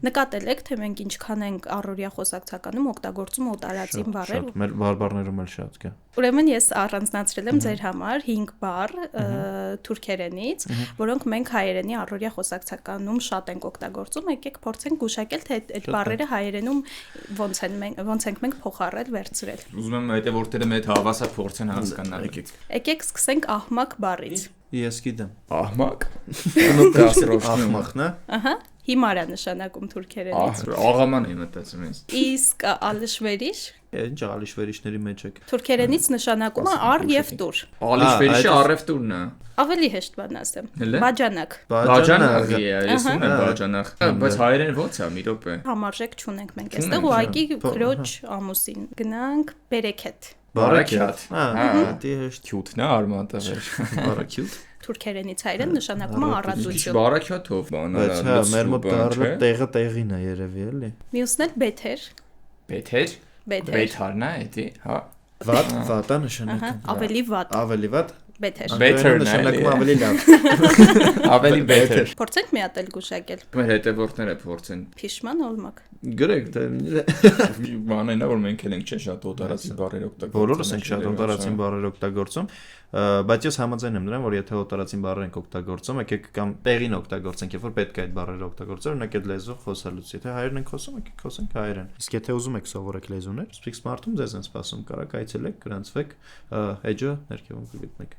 Նկատել եք, թե մենք ինչքան ենք առօրյա խոսակցականում օգտագործում օտարածին բառեր։ Շատ, մեր բարբառներում էլ շատ կա։ Ուրեմն ես առանձնացրել եմ ձեր համար 5 բառ թուրքերենից, որոնք մենք հայերենի առօրյա խոսակցականում շատ ենք օգտագործում, եկեք փորձենք գուշակել, թե այդ բառերը հայերենում ոնց ենք մենք փոխառել, վերցրել։ Ուզում եմ այդ որտերը մեծ հավասար փորձեն հասկանալ։ Եկեք սկսենք ահմակ բառից։ Ես գիտեմ։ Ահմակ։ Ահմախն է։ Ահա, հիմար է նշանակում թուրքերենից։ Աղաման եմ մտածում ես։ Իսկ ալիշվերիշ Ինչ ալիշվերիշների մեջ եք։ թուրքերենից նշանակում է առ եւ տուր։ Ալիշվերիշը առևտուրն է։ Ավելի հեշտ բան ասեմ։ Բաջանակ։ Բաջանակ է, ես ունեմ բաջանակ։ Բայց հայերեն ո՞նց է, մի րոպե։ Համարժեք չունենք մենք այստեղ, ուղղակի քրոջ ամուսին։ Գնանք բերեքետ։ Բարակյատ։ Դի հեշտ Քյութն է արմատավեր։ բարակյութ։ Թուրքերենից հայերեն նշանակում է Քիչ առատություն։ բարակյաթով բան Բայց հա, մեր մոտ դառը տեղը տեղին է երևի էլի։ Մյուսն էլ բեթեր։ Բեթեր։ Բեթեր։ Բեթարն է, էդի, հա։ Վատա նշանակում։ Ավելի վատ։ Ավելի վատ։ Բեթեր։ Better նշանակում ավելի լավ։ Ավելի better։ Փորձենք մի հատ էլ գուշակել։ Մեր հետևորդները փորձեն։ Փիշման օլմակ։ Գրեք դա Բանն է որ մենք էլ ենք չէ շատ օտարացի բառեր օգտագործում։ բոլորս ենք շատ օտարացին բառեր օգտագործում, բայց ես համաձայն եմ նրան, որ եթե օտարացին բառեր ենք օգտագործում, եկեք կամ տեղին օգտագործենք, երբ որ պետք է այդ բառերը օգտագործել, օրինակ այդ լեզու խոսալուց, եթե հայերեն ենք խոսում, եկեք խոսենք հայերեն։ Իսկ եթե ուզում եք սովորեք լեզուներ, Speak Smart-ում ձեզ են սպասում, կարաք այցելեք, գրանցվեք, edge-ը ներքևում կգտնեք։